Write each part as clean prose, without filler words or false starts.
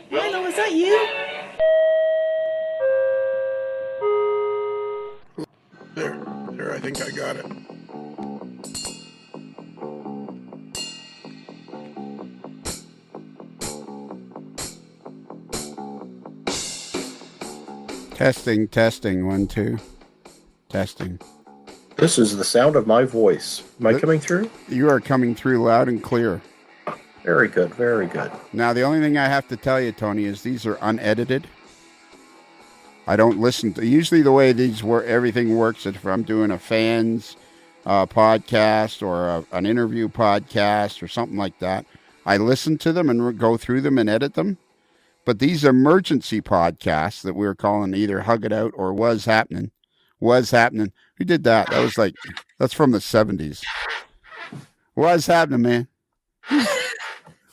Milo, is that you? There, I think I got it. Testing, 1, 2. Testing. This is the sound of my voice. Am I coming through? You are coming through loud and clear. Very good, very good. Now, the only thing I have to tell you, Tony, is these are unedited. I don't listen to... Usually the way everything works is if I'm doing a fans podcast or an interview podcast or something like that, I listen to them and go through them and edit them. But these emergency podcasts that we were calling either Hug It Out or Was Happening. Who did that? That's from the 70s. Was Happening, man.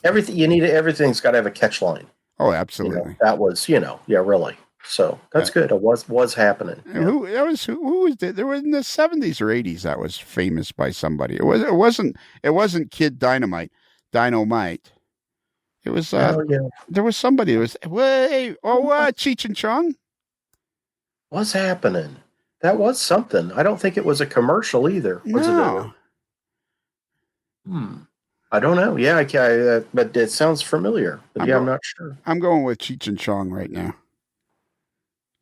Everything's got to have a catch line. Oh, absolutely. That was, really. So that's good. It was happening. Yeah. Who was it? There was in the 70s or 80s that was famous by somebody. It wasn't Kid Dynamite. It was there was somebody. It was Cheech and Chong. What's happening? That was something. I don't think it was a commercial either. Was no. it? I don't know. Yeah, but it sounds familiar. But I'm not sure. I'm going with Cheech and Chong right now.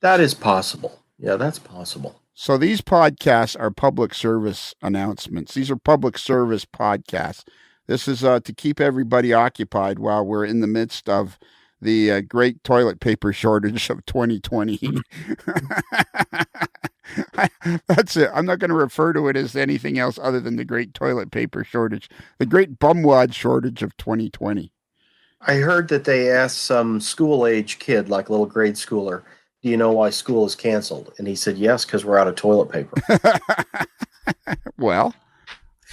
That is possible. Yeah, that's possible. So these podcasts are public service announcements. These are public service podcasts. This is to keep everybody occupied while we're in the midst of the great toilet paper shortage of 2020. That's it. I'm not going to refer to it as anything else other than the great toilet paper shortage, the great bumwad shortage of 2020. I heard that they asked some school-age kid, like a little grade schooler, do you know why school is canceled? And he said, yes, because we're out of toilet paper. Well,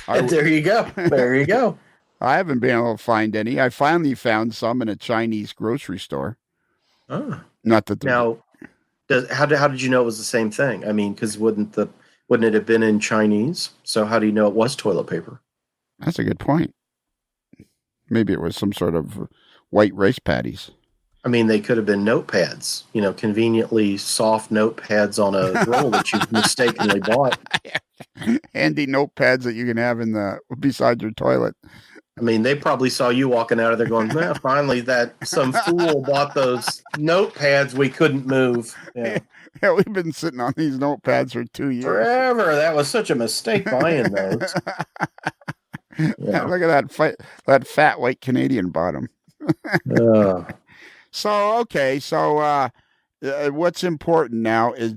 there you go. There you go. I haven't been able to find any. I finally found some in a Chinese grocery store. Oh. Not that now, how did you know it was the same thing? I mean, because wouldn't it have been in Chinese? So how do you know it was toilet paper? That's a good point. Maybe it was some sort of white rice patties. I mean, they could have been notepads, conveniently soft notepads on a roll that you mistakenly bought. Handy notepads that you can have beside your toilet. I mean, they probably saw you walking out of there going, finally some fool bought those notepads we couldn't move. Yeah, we've been sitting on these notepads for 2 years. Forever. That was such a mistake buying those. Yeah. Look at that fat white Canadian bottom. So what's important now is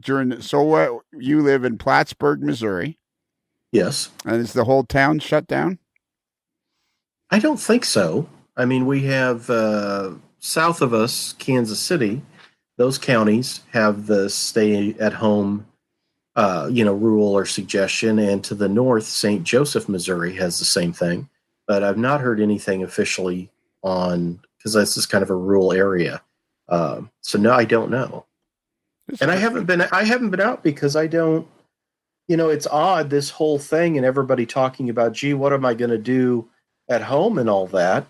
you live in Plattsburgh, Missouri. Yes. And is the whole town shut down? I don't think so. I mean, we have south of us, Kansas City. Those counties have the stay at home, rule or suggestion. And to the north, St. Joseph, Missouri has the same thing. But I've not heard anything officially because this is kind of a rural area. So no, I don't know. And I haven't been out because I don't, it's odd, this whole thing and everybody talking about, gee, what am I going to do at home and all that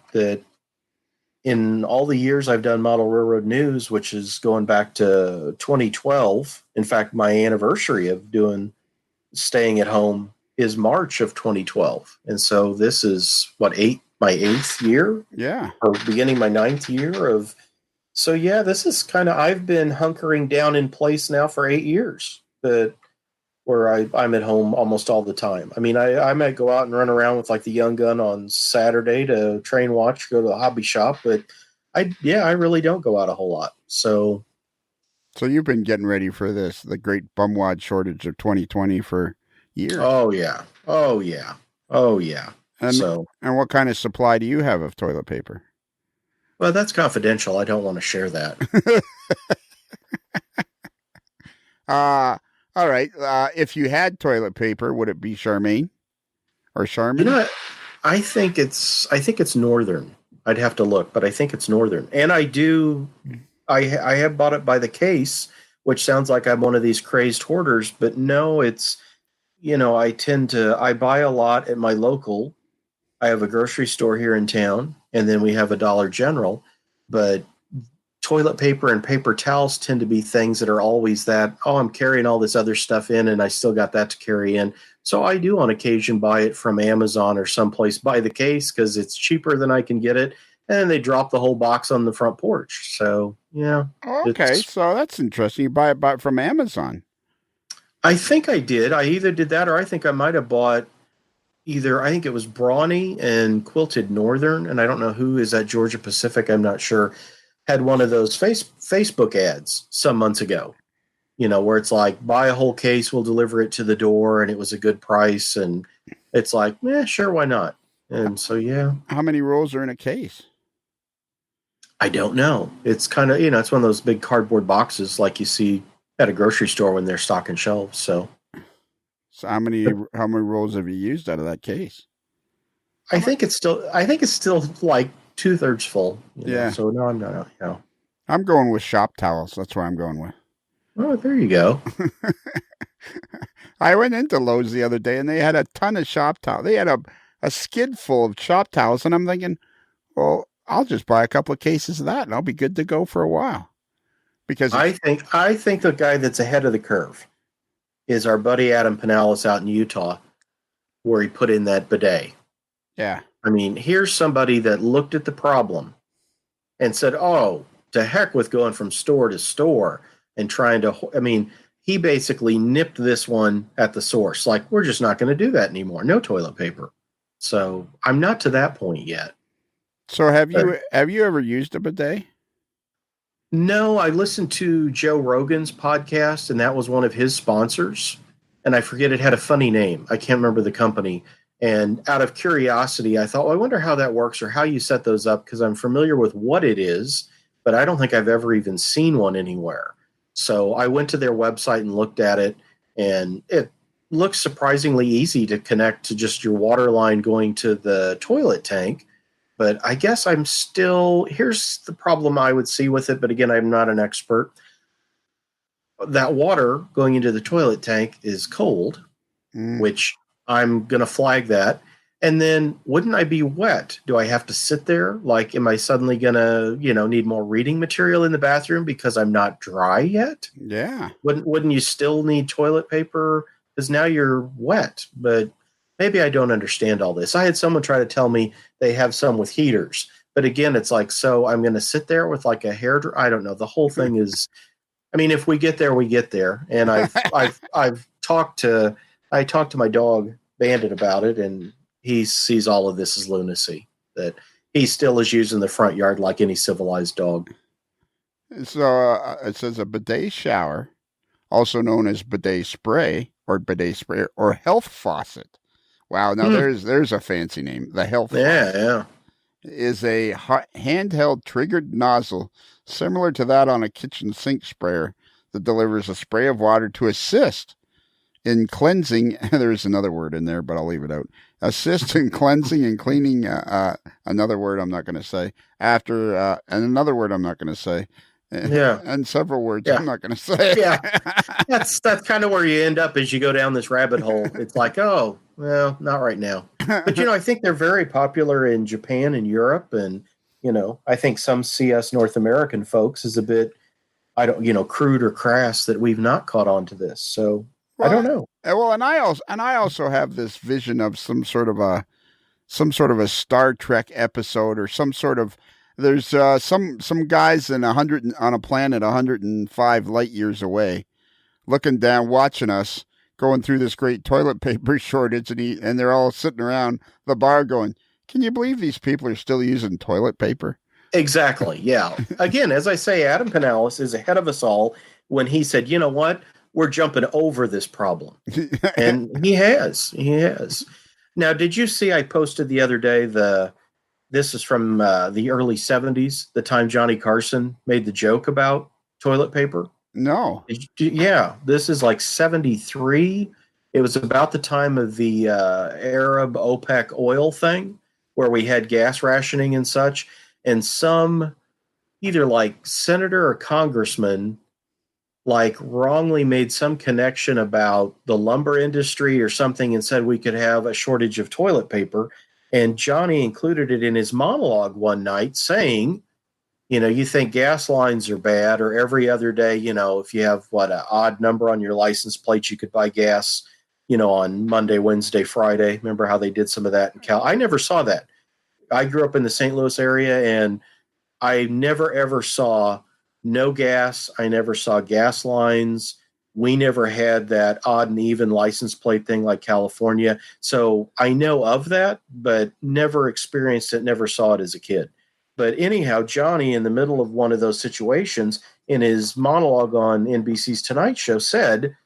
in all the years I've done Model Railroad News, which is going back to 2012. In fact, my anniversary of staying at home is March of 2012. And so this is my 8th year. Yeah. Or beginning my 9th year of. So yeah, this is I've been hunkering down in place now for 8 years, where I'm at home almost all the time. I mean, I might go out and run around with like the young gun on Saturday to train watch, go to the hobby shop, but I really don't go out a whole lot. So you've been getting ready for the great bumwad shortage of 2020 for years. Oh yeah. And what kind of supply do you have of toilet paper? Well, that's confidential. I don't want to share that. All right. If you had toilet paper, would it be Charmaine or Charmin? You know what? I think it's Northern. I'd have to look, but I think it's Northern. And I have bought it by the case, which sounds like I'm one of these crazed hoarders, but no, it's I buy a lot at my local. I have a grocery store here in town, and then we have a Dollar General. But toilet paper and paper towels tend to be things that are always I'm carrying all this other stuff in and I still got that to carry in. So I do on occasion buy it from Amazon or someplace by the case because it's cheaper than I can get it. And they drop the whole box on the front porch. So, yeah, Okay, it's, so that's interesting. You buy it from Amazon. I think I did. I either did that or I think I might have bought I think it was Brawny and Quilted Northern. And I don't know who is at Georgia Pacific. I'm not sure. Had one of those Facebook ads some months ago, where it's like, buy a whole case, we'll deliver it to the door, and it was a good price. And it's like, sure, why not? And so, yeah. How many rolls are in a case? I don't know. It's kind of, it's one of those big cardboard boxes like you see at a grocery store when they're stocking shelves. So how many rolls have you used out of that case? I think it's still like 2/3 full. Yeah. So no, I'm not. I'm going with shop towels. That's where I'm going with. Oh, there you go. I went into Lowe's the other day and they had a ton of shop towels. They had a skid full of shop towels, and I'm thinking, well, I'll just buy a couple of cases of that and I'll be good to go for a while. Because I think the guy that's ahead of the curve is our buddy Adam Pinellas out in Utah, where he put in that bidet. Yeah. I mean, here's somebody that looked at the problem and said, oh, to heck with going from store to store and trying to, he basically nipped this one at the source. Like, we're just not going to do that anymore. No toilet paper. So I'm not to that point yet. So have you ever used a bidet? No, I listened to Joe Rogan's podcast, and that was one of his sponsors. And I forget, it had a funny name. I can't remember the company. And out of curiosity, I thought, well, I wonder how that works or how you set those up, because I'm familiar with what it is, but I don't think I've ever even seen one anywhere. So I went to their website and looked at it, and it looks surprisingly easy to connect to just your water line going to the toilet tank. But I guess here's the problem I would see with it. But again, I'm not an expert. That water going into the toilet tank is cold, which I'm going to flag that. And then wouldn't I be wet? Do I have to sit there? Like, am I suddenly going to, need more reading material in the bathroom because I'm not dry yet? Yeah. Wouldn't you still need toilet paper? Because now you're wet. But maybe I don't understand all this. I had someone try to tell me they have some with heaters. But again, it's like, so I'm going to sit there with like a hair dryer. I don't know. The whole thing is, if we get there, we get there. And I've talked to my dog Bandit about it, and he sees all of this as lunacy, that he still is using the front yard like any civilized dog. So it says a bidet shower, also known as bidet spray or health faucet. Wow, now there's a fancy name. The health faucet is a handheld triggered nozzle similar to that on a kitchen sink sprayer that delivers a spray of water to assist in cleansing. There's another word in there, but I'll leave it out. Assist in cleansing and cleaning. Another word I'm not going to say. And another word I'm not going to say. Yeah. And several words I'm not going to say. Yeah. That's kind of where you end up as you go down this rabbit hole. It's like, oh, well, not right now. But, I think they're very popular in Japan and Europe. And, I think some see us North American folks as a bit, crude or crass that we've not caught on to this. So I don't know. Well, and I also have this vision of some sort of a Star Trek episode or some sort of. There's some guys on a planet 105 light years away, looking down, watching us going through this great toilet paper shortage, and they're all sitting around the bar going, "Can you believe these people are still using toilet paper?" Exactly. Yeah. Again, as I say, Adam Pinellas is ahead of us all when he said, "You know what? We're jumping over this problem," and he has. He has. Now, did you see? I posted the other day This is from the early 70s, the time Johnny Carson made the joke about toilet paper. No. Yeah, this is like 73. It was about the time of the Arab OPEC oil thing, where we had gas rationing and such. And some either like senator or congressman like wrongly made some connection about the lumber industry or something and said we could have a shortage of toilet paper. And Johnny included it in his monologue one night saying, you think gas lines are bad, or every other day, if you have an odd number on your license plate, you could buy gas, on Monday, Wednesday, Friday. Remember how they did some of that in Cal? I never saw that. I grew up in the St. Louis area, and I never ever saw no gas. I never saw gas lines. We never had that odd and even license plate thing like California. So I know of that, but never experienced it, never saw it as a kid. But anyhow, Johnny, in the middle of one of those situations, in his monologue on NBC's Tonight Show, said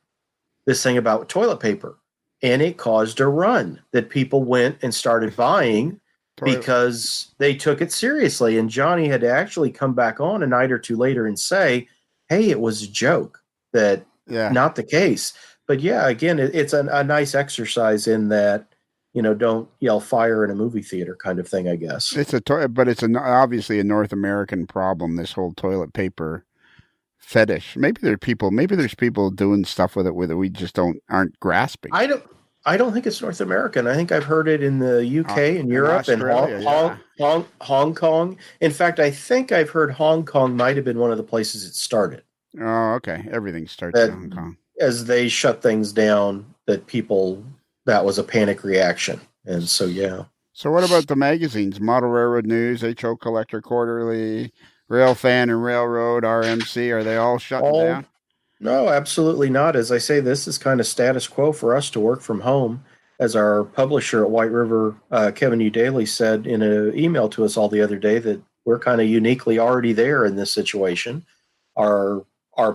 this thing about toilet paper. And it caused a run that people went and started buying because they took it seriously. And Johnny had to actually come back on a night or two later and say, hey, it was a joke, that not the case. But yeah, again, it's a nice exercise in that, don't yell fire in a movie theater kind of thing, I guess. But it's obviously a North American problem, this whole toilet paper fetish. Maybe there's people doing stuff with it we just aren't grasping. I don't think it's North American. I think I've heard it in the UK and Europe and Hong Kong. In fact, I think I've heard Hong Kong might have been one of the places it started. Oh, okay. Everything starts in Hong Kong. As they shut things down, that was a panic reaction. And so, yeah. So what about the magazines? Model Railroad News, HO Collector Quarterly, Rail Fan and Railroad, RMC, are they all shutting down? No, absolutely not. As I say, this is kind of status quo for us to work from home. As our publisher at White River, Kevin U. Daly, said in an email to us all the other day, that we're kind of uniquely already there in this situation. Our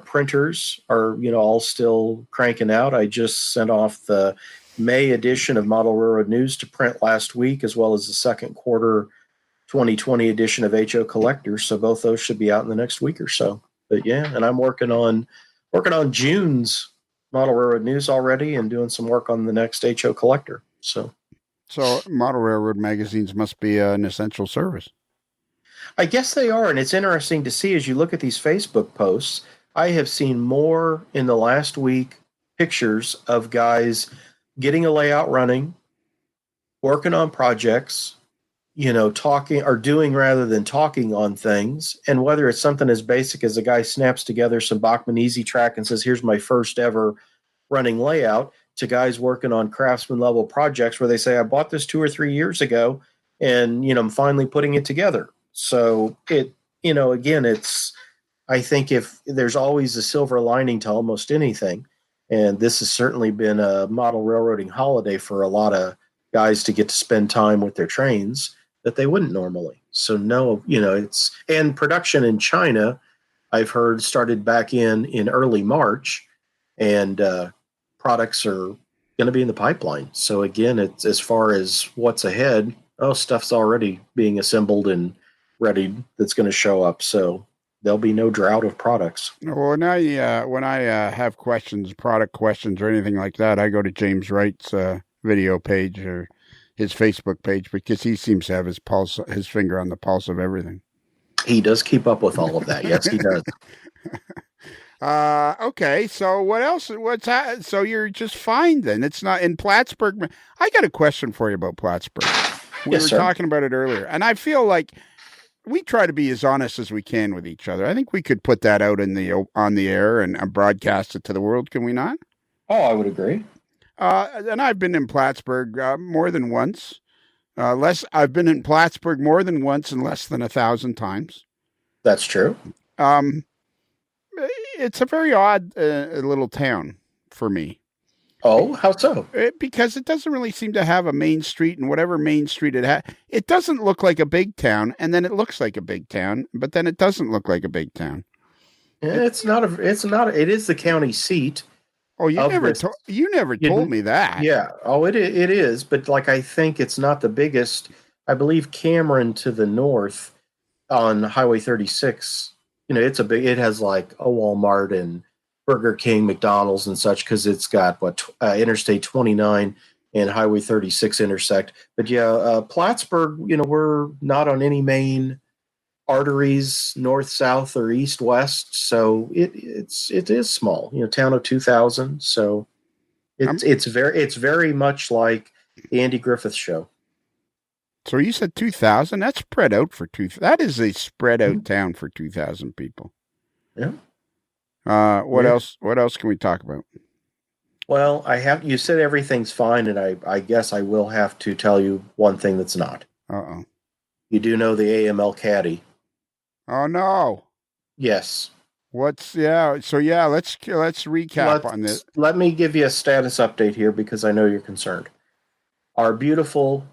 printers are, all still cranking out. I just sent off the May edition of Model Railroad News to print last week, as well as the second quarter 2020 edition of HO Collector. So both those should be out in the next week or so. But yeah, and I'm working on June's Model Railroad News already and doing some work on the next HO Collector. So Model Railroad magazines must be an essential service. I guess they are. And it's interesting to see as you look at these Facebook posts, I have seen more in the last week pictures of guys getting a layout running, working on projects, talking or doing rather than talking on things. And whether it's something as basic as a guy snaps together some Bachmann Easy Track and says, here's my first ever running layout, to guys working on craftsman level projects where they say, I bought this 2 or 3 years ago and, I'm finally putting it together. So again, I think if there's always a silver lining to almost anything, and this has certainly been a model railroading holiday for a lot of guys to get to spend time with their trains that they wouldn't normally. So no, and production in China, I've heard, started back in early March, and products are going to be in the pipeline. So again, it's as far as what's ahead, stuff's already being assembled and ready that's going to show up. So there'll be no drought of products. Well, now when I have product questions or anything like that, I go to James Wright's video page or his Facebook page, because he seems to have his finger on the pulse of everything. He does keep up with all of that. Yes, he does. Okay. So what else? So you're just fine then. It's not in Plattsburgh. I got a question for you about Plattsburgh. We were talking about it earlier, and I feel like we try to be as honest as we can with each other. I think we could put that out on the air and broadcast it to the world. Can we not? Oh, I would agree. And I've been in Plattsburgh more than once. I've been in Plattsburgh more than once and less than 1,000 times. That's true. It's a very odd little town for me. Oh, how so? Because it doesn't really seem to have a main street, and whatever main street it has, it doesn't look like a big town, and then it looks like a big town, but then it doesn't look like a big town. It is the county seat. Oh, you never told me that. Yeah. Oh, it is. But I think it's not the biggest. I believe Cameron to the north on Highway 36, it has like a Walmart and Burger King, McDonald's and such, because it's got Interstate 29 and Highway 36 intersect. But yeah, Plattsburgh, we're not on any main arteries north, south, or east, west. So it is small. Town of 2,000. So Um, it's very much like the Andy Griffith Show. so you said 2,000? That's spread out for two. That is a spread out Mhm. town for 2,000 people. Yeah. What Yeah. else? What else can we talk about? Well, you said everything's fine, and I guess I will have to tell you one thing that's not. Uh-oh. You do know the AML caddy. Oh no. Yes. So yeah, let's recap on this. Let me give you a status update here because I know you're concerned. Our beautiful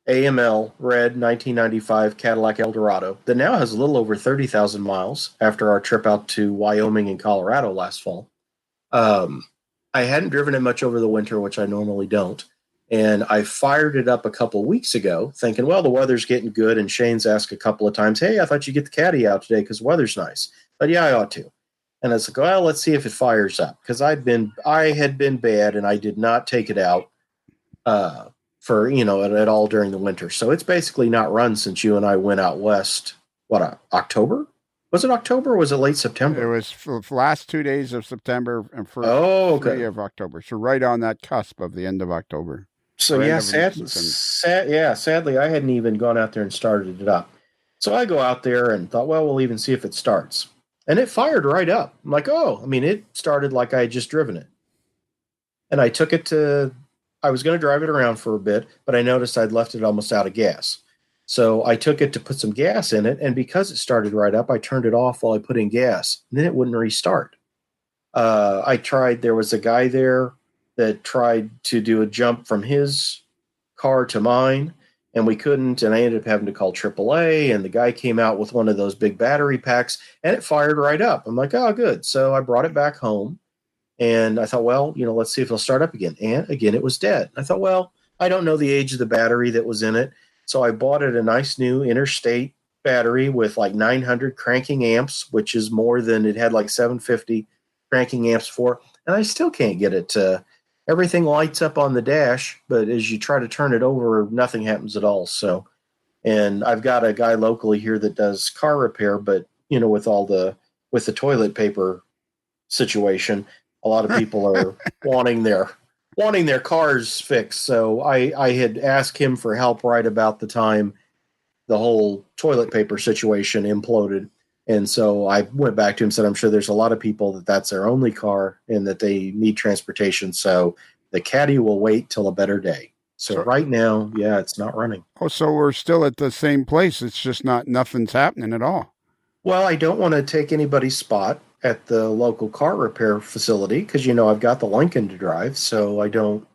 AML red 1995 Cadillac Eldorado that now has a little over 30,000 miles after our trip out to Wyoming and Colorado last fall. Um, I hadn't driven it much over the winter, which I normally don't. And I fired it up a couple weeks ago thinking, well, the weather's getting good. And Shane's asked a couple of times, hey, I thought you'd get the caddy out today because the weather's nice. But yeah, I ought to. And I was like, well, let's see if it fires up because I had been bad and I did not take it out for at all during the winter. So it's basically not run since you and I went out west. What October? Was it October or was it late It September? was for the last 2 days of September and first Oh, three okay. of October. So right on that cusp of the end of October So or end yeah, of September. sadly, I hadn't even gone out there and started it up. So I go out there and thought, well, we'll even see if it starts, and it fired right up. I'm like, oh, I mean, it started like I had just driven it, and I took it to. I was going to drive it around for a bit, but I noticed I'd left it almost out of gas. So I took it to put some gas in it, and because it started right up, I turned it off while I put in gas, and then it wouldn't restart. I tried. There was a guy there that tried to do a jump from his car to mine, and we couldn't. And I ended up having to call AAA, and the guy came out with one of those big battery packs, and it fired right up. I'm like, oh, good. So I brought it back home, and I thought, well, let's see if it'll start up again. And again, it was dead. I thought, well, I don't know the age of the battery that was in it, so I bought it a nice new interstate battery with like 900 cranking amps, which is more than it had like 750 cranking amps for, and I still can't get it to. Everything lights up on the dash, but as you try to turn it over, nothing happens at all. So, and I've got a guy locally here that does car repair, but with the toilet paper situation, a lot of people are wanting their cars fixed. So I had asked him for help right about the time the whole toilet paper situation imploded. And so I went back to him and said, I'm sure there's a lot of people that's their only car and that they need transportation. So the caddy will wait till a better day. So So right now, yeah, it's not running. so we're still at the same place. It's just nothing's happening at all. Well, I don't want to take anybody's spot at the local car repair facility because, I've got the Lincoln to drive. So I don't,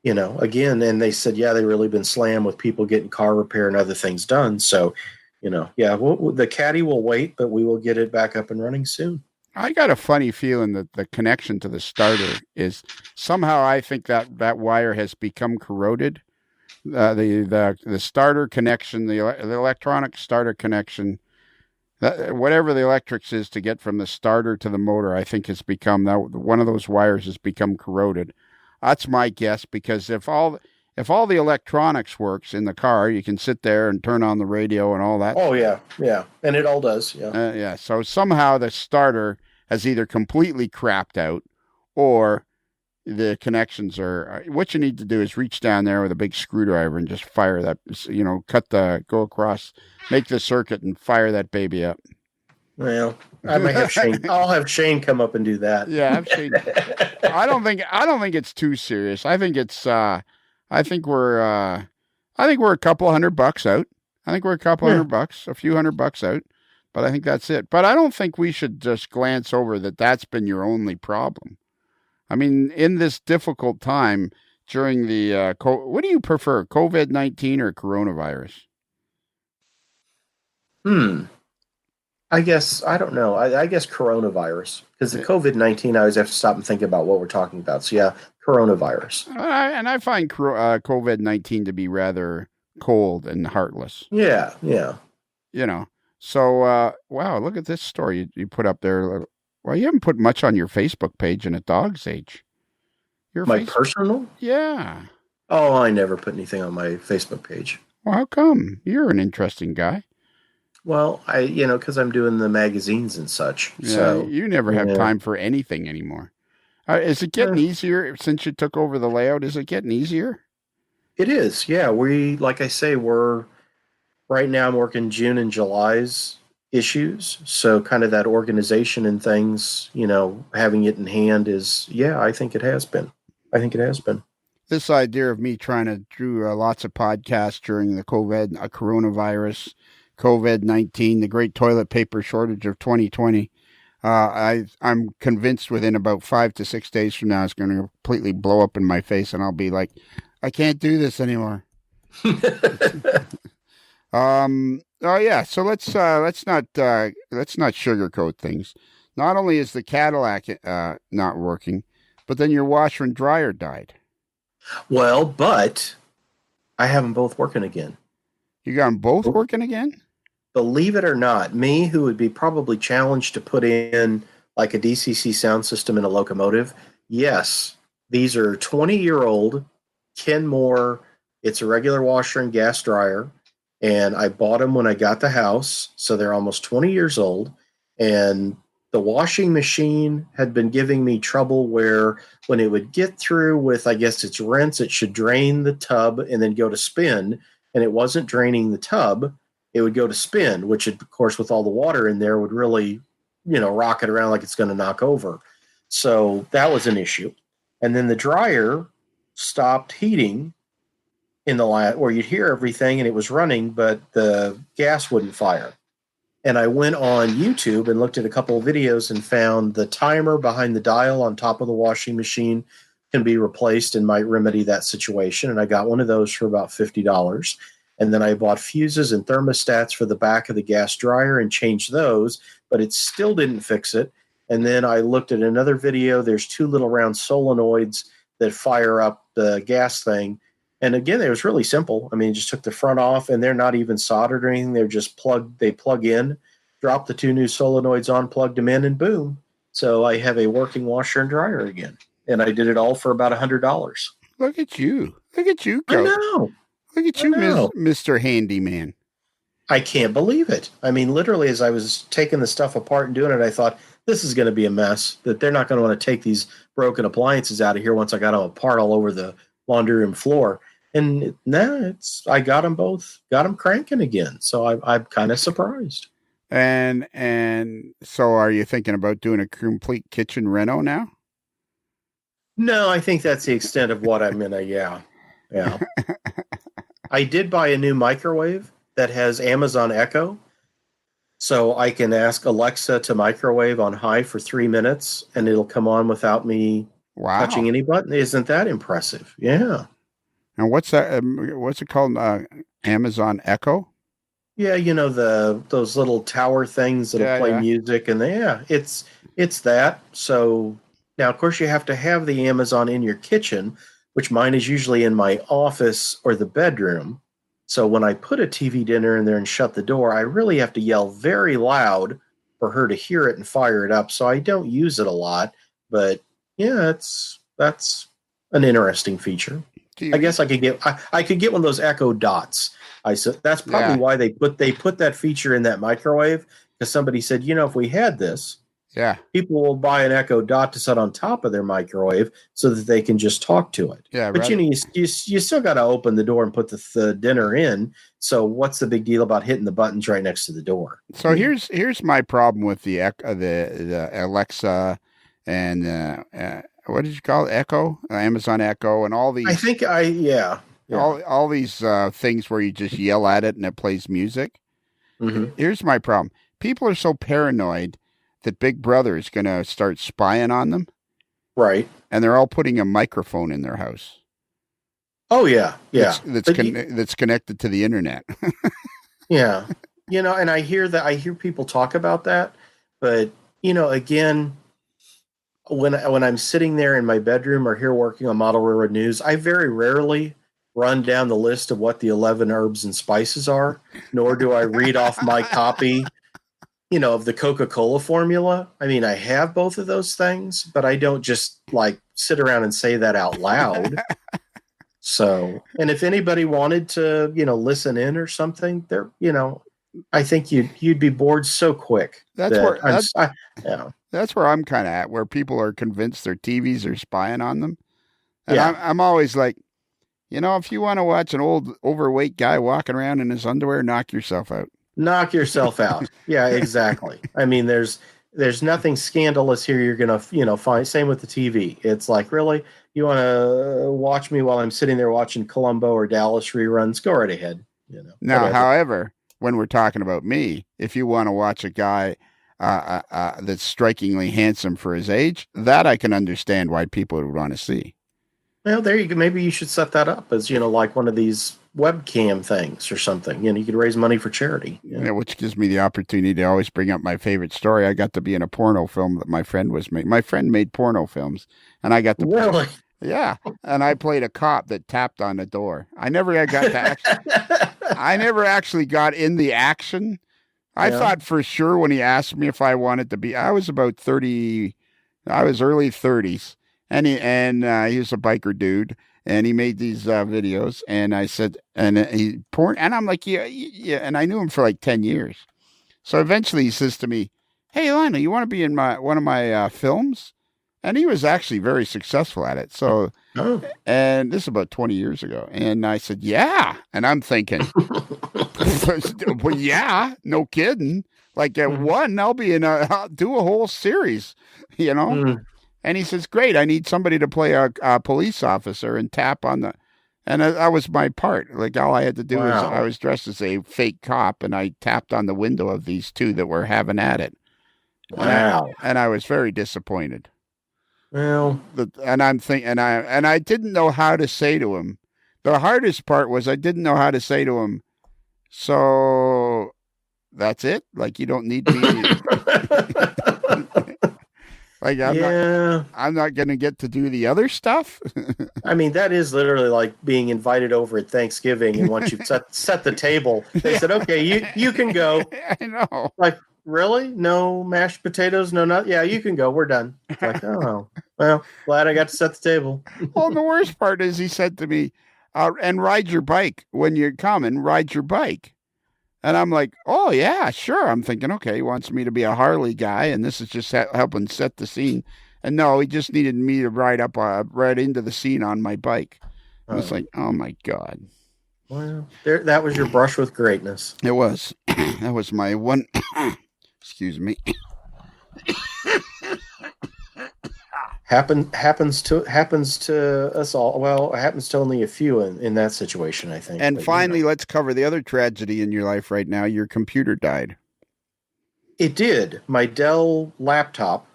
again, and they said, yeah, they've really been slammed with people getting car repair and other things done. So, yeah, the caddy will wait, but we will get it back up and running soon. I got a funny feeling that the connection to the starter is somehow I think that wire has become corroded. The starter connection, the electronic starter connection, whatever the electrics is to get from the starter to the motor, I think it's become that one of those wires has become corroded. That's my guess because if all the electronics works in the car, you can sit there and turn on the radio and all that. Oh yeah, yeah, and it all does. Yeah. Yeah. So somehow the starter has either completely crapped out or the connections are. What you need to do is reach down there with a big screwdriver and just fire that. Go across, make the circuit and fire that baby up. Well, I may have Shane. I'll have Shane come up and do that. Yeah, I've seen. I don't think it's too serious. I think it's. I think we're. I think we're a couple $100 out. I think we're a couple Yeah. $100, a few $100 out. But I think that's it. But I don't think we should just glance over that. That's been your only problem. I mean, in this difficult time during the. What do you prefer, COVID-19 or coronavirus? Hmm. I guess I don't know. I guess coronavirus because the COVID-19. I always have to stop and think about what we're talking about. So yeah, coronavirus. And I find COVID-19 to be rather cold and heartless. Yeah, yeah. You know. So, wow, look at this story you put up there. Well, you haven't put much on your Facebook page in a dog's age. Your My face, personal? yeah. Oh, I never put anything on my Facebook page. Well, how come? You're an interesting guy. Well, because I'm doing the magazines and such. Yeah, So, you never have yeah. time for anything anymore. Is it getting Uh, easier since you took over the layout? Is it getting easier? it is. Yeah. Like I say, we're right now, I'm working June and July's issues. So, kind of that organization and things, having it in hand is, yeah, I think it has been. I think it has been. This idea of me trying to do lots of podcasts during the coronavirus, COVID-19, the great toilet paper shortage of 2020. I'm convinced within about 5 to 6 days from now, it's going to completely blow up in my face, and I'll be like, I can't do this anymore. Oh yeah. So let's not sugarcoat things. Not only is the Cadillac not working, but then your washer and dryer died. Well, but I have them both working again. You got them both working again? Believe it or not, me, who would be probably challenged to put in like a DCC sound system in a locomotive, yes, these are 20-year-old Kenmore. It's a regular washer and gas dryer. And I bought them when I got the house. So they're almost 20 years old. And the washing machine had been giving me trouble where when it would get through with, I guess it's rinse, it should drain the tub and then go to spin. And it wasn't draining the tub, it would go to spin, which of course with all the water in there would really, rock it around like it's going to knock over. So that was an issue. And then the dryer stopped heating in the lab where you'd hear everything and it was running, but the gas wouldn't fire. And I went on YouTube and looked at a couple of videos and found the timer behind the dial on top of the washing machine can be replaced and might remedy that situation. And I got one of those for about $50. And then I bought fuses and thermostats for the back of the gas dryer and changed those, but it still didn't fix it. And then I looked at another video. There's two little round solenoids that fire up the gas thing. And again, it was really simple. I mean, just took the front off, and they're not even soldered or anything. They're just plugged. They plug in, drop the two new solenoids on, plugged them in, and boom. So I have a working washer and dryer again, and I did it all for about $100. Look at you! Look at you I go! know. Look at I you, know. Mister Handyman. I can't believe it. I mean, literally, as I was taking the stuff apart and doing it, I thought this is going to be a mess. That they're not going to want to take these broken appliances out of here once I got them apart all over the laundry room floor. And I got them cranking again. So I'm kind of surprised. And so, are you thinking about doing a complete kitchen reno now? No, I think that's the extent of what I'm in. Yeah, yeah. I did buy a new microwave that has Amazon Echo, so I can ask Alexa to microwave on high for 3 minutes, and it'll come on without me touching Wow! any button. Isn't that impressive? Yeah. And what's that? What's it called? Amazon Echo? Yeah, those little tower things that'll Yeah, play yeah. music, and it's that. So now, of course, you have to have the Amazon in your kitchen, which mine is usually in my office or the bedroom. So when I put a TV dinner in there and shut the door, I really have to yell very loud for her to hear it and fire it up. So I don't use it a lot, but yeah, that's an interesting feature. Do I you, guess I could get one of those Echo Dots. I said that's probably yeah, why they put that feature in that microwave, because somebody said, if we had this, yeah, people will buy an Echo Dot to set on top of their microwave so that they can just talk to it. yeah. But Rather, you still got to open the door and put the dinner in. So what's the big deal about hitting the buttons right next to the door? so here's my problem with the Alexa and what did you call it? Echo, Amazon Echo, and all I these think I yeah yeah. all these things where you just yell at it and it plays music. Hmm. Here's my problem: people are so paranoid that Big Brother is going to start spying on them, Right. and they're all putting a microphone in their house Oh yeah yeah. But that's connected to the internet. yeah, and I hear people talk about that, but again, when I'm sitting there in my bedroom or here working on Model Railroad News, I very rarely run down the list of what the 11 herbs and spices are, nor do I read off my copy, of the Coca-Cola formula. I mean, I have both of those things, but I don't just like sit around and say that out loud. So, and if anybody wanted to, listen in or something, they're, I think you'd be bored so quick That's that where I'm. Yeah, that's where I'm kind of at, where people are convinced their TVs are spying on them, and yeah. I'm always like, if you want to watch an old overweight guy walking around in his underwear, knock yourself out. Knock yourself out. Yeah, exactly. I mean, there's nothing scandalous here. You're gonna find. Same with the TV. It's like, really, you want to watch me while I'm sitting there watching Columbo or Dallas reruns? Go right ahead. Now, Whatever. however, when we're talking about me, if you want to watch a guy that's strikingly handsome for his age, that I can understand why people would want to see. Well, there you go. Maybe you should set that up as like one of these webcam things or something. You could raise money for charity. Yeah. Which gives me the opportunity to always bring up my favorite story. I got to be in a porno film that my friend was making. My friend made porno films, and I got to play. Really? Yeah, and I played a cop that tapped on the door. I never got to actually. I never actually got in the action. I Yeah. thought for sure when he asked me if I wanted to be. I was about 30. I was early 30s, and he was a biker dude, and he made these videos, and I said, and he porn, and I'm like, yeah, yeah, and I knew him for like 10 years. So eventually he says to me, "Hey, Lana, you want to be in one of my films?" And he was actually very successful at it. So, Oh. and this is about 20 years ago, and I said, "Yeah," and I'm thinking, well, yeah, no kidding. Like at one, I'll do a whole series, you know. Mm. And he says, "Great, I need somebody to play a police officer and tap on the." And that was my part. Like all I had to do was I Wow. was dressed as a fake cop, and I tapped on the window of these two that were having at it. Wow. And I was very disappointed. Well, And I'm thinking, and I didn't know how to say to him. The hardest part was I didn't know how to say to him. So that's it. Like you don't need me. Like yeah. I'm not going to get to do the other stuff. I mean, that is literally like being invited over at Thanksgiving, and once you've set the table, they said, "Okay, you can go." I know. Like, really? No mashed potatoes? No, not. Yeah, you can go. We're done. It's like, oh, well, glad I got to set the table. Well, the worst part is he said to me, "And ride your bike when you come, and ride your bike." And I'm like, "Oh yeah, sure." I'm thinking, okay, he wants me to be a Harley guy, and this is just helping set the scene. And no, he just needed me to ride up right into the scene on my bike. And it's like, oh my god. Well, that was your brush with greatness. It was. That was my one. Excuse me. Happens to us all. Well, it happens to only a few in that situation, I think. And But, finally, let's cover the other tragedy in your life right now. Your computer died. it did. My Dell laptop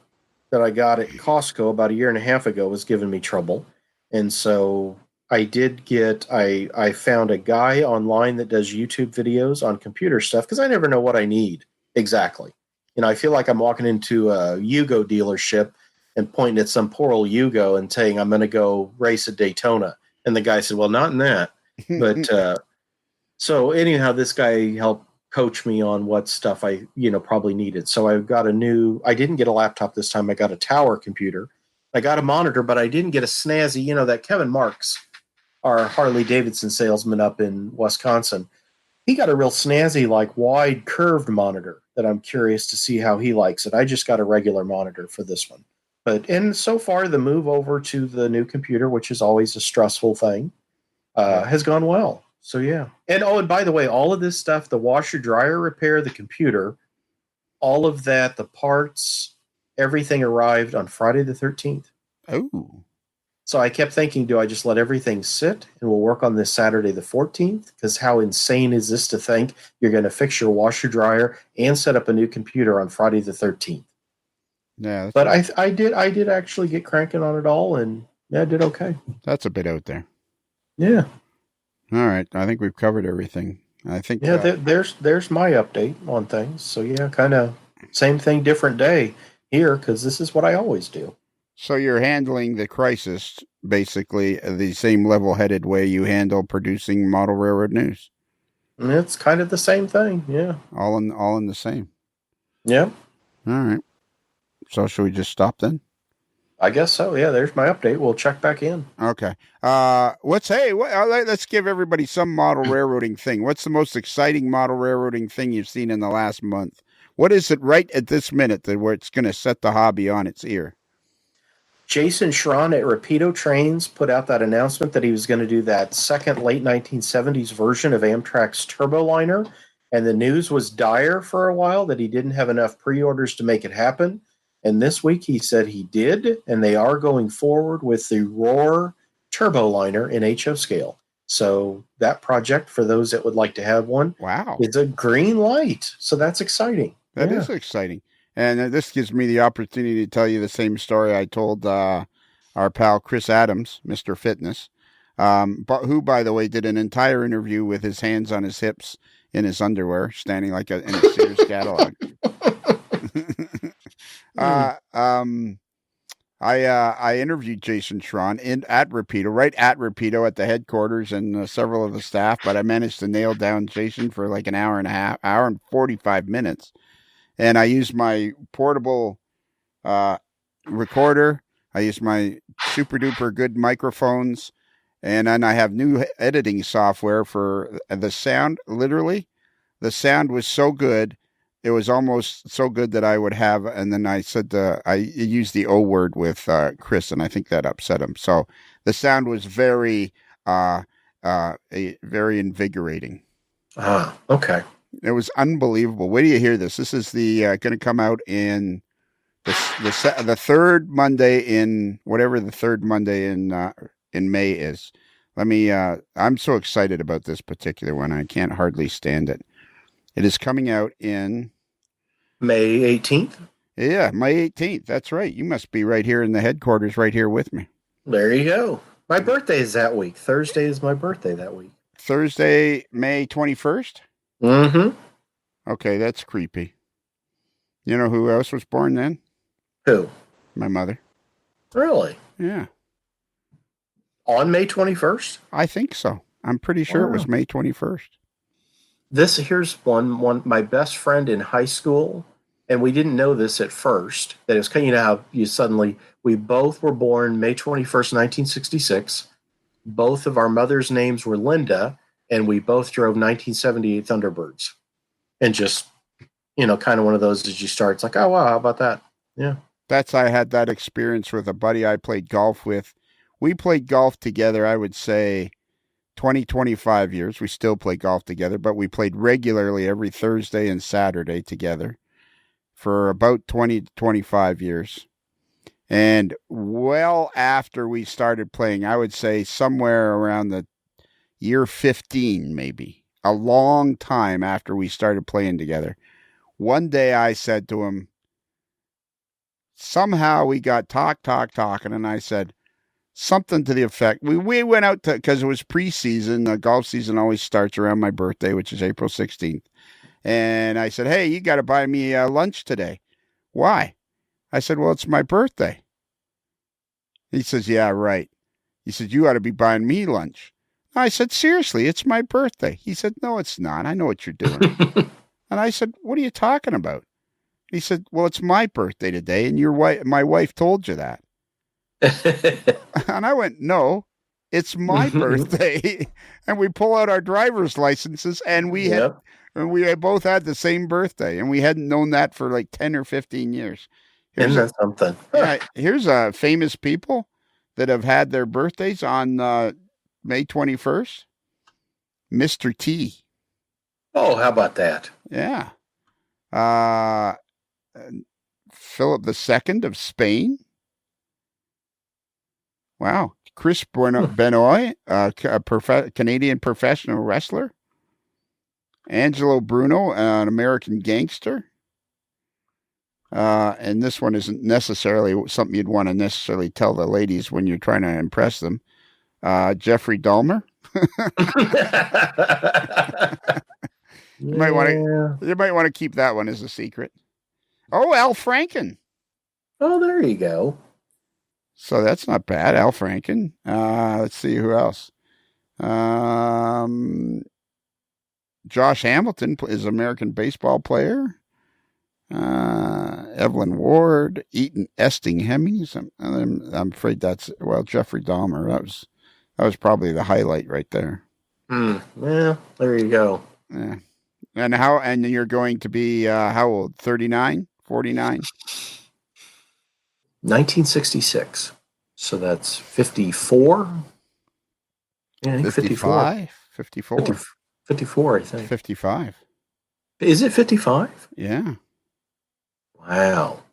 that I got at Costco about a year and a half ago was giving me trouble, and so I found a guy online that does YouTube videos on computer stuff because I never know what I need exactly. I feel like I'm walking into a Yugo dealership and pointing at some poor old Yugo and saying I'm going to go race at Daytona, and the guy said, "Well, not in that." But so anyhow, this guy helped coach me on what stuff I probably needed. So I didn't get a laptop this time. I got a tower computer. I got a monitor, but I didn't get a snazzy, that Kevin Marks, our Harley Davidson salesman up in Wisconsin. He got a real snazzy, like wide curved monitor that I'm curious to see how he likes it. I just got a regular monitor for this one. And so far the move over to the new computer, which is always a stressful thing, has gone well. So yeah. And by the way, all of this stuff, the washer dryer repair, the computer, all of that, the parts, everything arrived on Friday the 13th. Oh. So I kept thinking, do I just let everything sit and we'll work on this Saturday the 14th? Because how insane is this to think you're going to fix your washer dryer and set up a new computer on Friday the 13th? Yeah. But I did actually get cranking on it all, and yeah, I did okay. That's a bit out there. Yeah. All right. I think we've covered everything. I think. Yeah, there's my update on things. So yeah, kind of same thing, different day here because this is what I always do. So you're handling the crisis basically the same level-headed way you handle producing model railroad news. And it's kind of the same thing. Yeah. All in the same. Yeah. All right. So should we just stop then? I guess so. Yeah, there's my update. We'll check back in. Okay. Let's give everybody some model railroading thing. What's the most exciting model railroading thing you've seen in the last month? What is it right at this minute that where it's going to set the hobby on its ear? Jason Schron at Rapido Trains put out that announcement that he was going to do that second late 1970s version of Amtrak's Turboliner. And the news was dire for a while that he didn't have enough pre orders to make it happen. And this week he said he did, and they are going forward with the Roar Turboliner in HO scale. So that project, for those that would like to have one, Wow. is a green light. So that's exciting. That is exciting. And this gives me the opportunity to tell you the same story I told our pal Chris Adams, Mr. Fitness, but who, by the way, did an entire interview with his hands on his hips in his underwear, standing like in a Sears catalog. I interviewed Jason Schron at Rapido, right at Rapido at the headquarters and several of the staff, but I managed to nail down Jason for like an hour and 45 minutes. And I used my portable recorder. I used my super duper good microphones. And then I have new editing software for the sound. Literally, the sound was so good. It was almost so good that I would have. And then I said, I used the O word with Chris, and I think that upset him. So the sound was very invigorating. Okay. It was unbelievable. Wait till you hear this. This is the going to come out in the third Monday in whatever the third Monday in May is. I'm so excited about this particular one. I can't hardly stand it. It is coming out in May 18th. Yeah, May 18th. That's right. You must be right here in the headquarters, right here with me. There you go. My birthday is that week. Thursday is my birthday that week. Thursday, May 21st? Mm-hmm. Okay, that's creepy. You know who else was born then? Who? My mother. Really? Yeah. On May 21st? I think so. I'm pretty sure it was May 21st. Here's one my best friend in high school, and we didn't know this at first, that it was kind of, how we both were born May 21st, 1966. Both of our mother's names were Linda, and we both drove 1978 Thunderbirds. And just, kind of one of those as you start, it's like, oh, wow, how about that? Yeah. I had that experience with a buddy I played golf with. We played golf together, I would say, 25 years. We still play golf together, but we played regularly every Thursday and Saturday together for about 20 to 25 years. And well after we started playing, I would say somewhere around the year 15, maybe, a long time after we started playing together, one day I said to him, somehow we got talking, and I said, something to the effect. We went out to, because it was preseason. The golf season always starts around my birthday, which is April 16th. And I said, hey, you got to buy me lunch today. Why? I said, well, it's my birthday. He says, yeah, right. He said, you ought to be buying me lunch. I said, seriously, it's my birthday. He said, no, it's not. I know what you're doing. And I said, what are you talking about? He said, well, it's my birthday today, and my wife told you that. And I went, no, it's my birthday. And we pull out our driver's licenses, and we both had the same birthday, and we hadn't known that for like 10 or 15 years. Isn't that something? Yeah, here's famous people that have had their birthdays on May 21st. Mr. T. Oh, how about that? Yeah. Philip II of Spain. Wow. Chris Benoit, a Canadian professional wrestler. Angelo Bruno, an American gangster. And this one isn't necessarily something you'd want to necessarily tell the ladies when you're trying to impress them. Jeffrey Dahmer. You might want to keep that one as a secret. Oh, Al Franken. Oh, there you go. So that's not bad. Al Franken. Let's see who else. Josh Hamilton is an American baseball player. Evelyn Ward, Eaton Esting Hemmings. I'm afraid that's Jeffrey Dahmer. That was probably the highlight right there. Well, there you go. Yeah. And you're going to be how old? 39, 49? 1966. So that's 54. Yeah, I think 54. 54. 54, I think. 55. Is it 55? Yeah. Wow.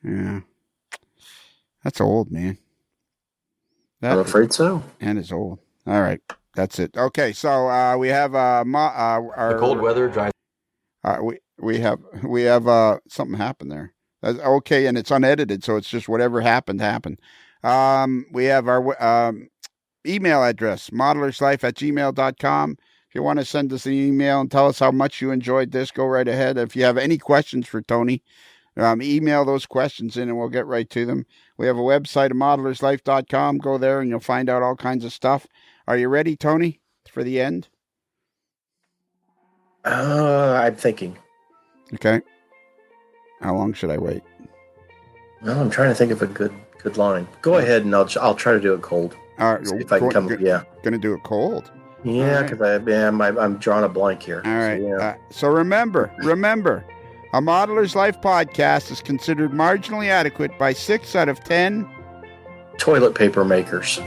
Yeah. That's old, man. I'm afraid so. And it's old. All right. That's it. Okay. So we have our the cold weather dries. We have something happened there. That's okay, and it's unedited, so it's just whatever happened. We have our email address, modelerslife@gmail.com. If you want to send us an email and tell us how much you enjoyed this, go right ahead. If you have any questions for Tony, email those questions in and we'll get right to them. We have a website, modelerslife.com. Go there and you'll find out all kinds of stuff. Are you ready, Tony, for the end? I'm thinking. Okay. How long should I wait? Well, I'm trying to think of a good line. Go ahead, and I'll try to do it cold. All right. See if I can come. Yeah. Going to do it cold. Yeah, because I'm drawing a blank here. All right. So, yeah. So remember, a Modeler's Life podcast is considered marginally adequate by 6 out of 10 toilet paper makers.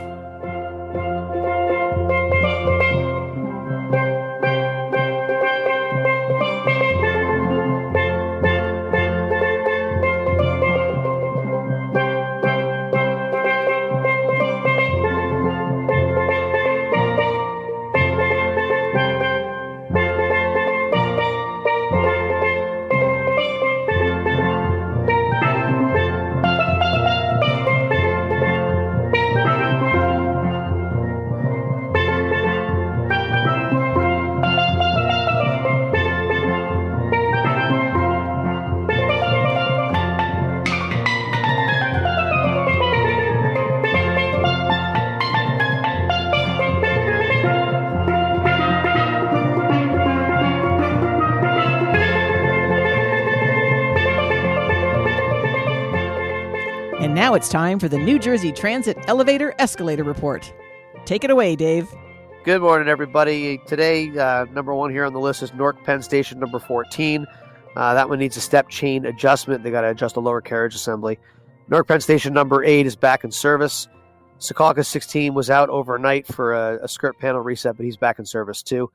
And now it's time for the New Jersey Transit Elevator Escalator Report. Take it away, Dave. Good morning, everybody. Today, number one here on the list is Newark Penn Station number 14. That one needs a step chain adjustment. They got to adjust the lower carriage assembly. Newark Penn Station number 8 is back in service. Secaucus 16 was out overnight for a skirt panel reset, but he's back in service too.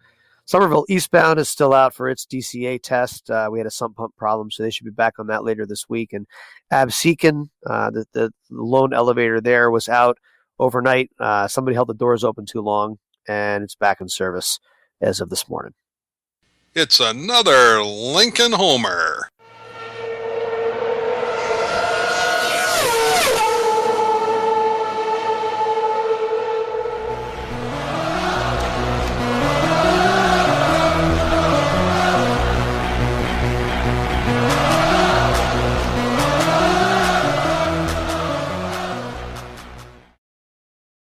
Somerville eastbound is still out for its DCA test. We had a sump pump problem, so they should be back on that later this week. And Absecon, the lone elevator there, was out overnight. Somebody held the doors open too long, and it's back in service as of this morning. It's another Lincoln Homer.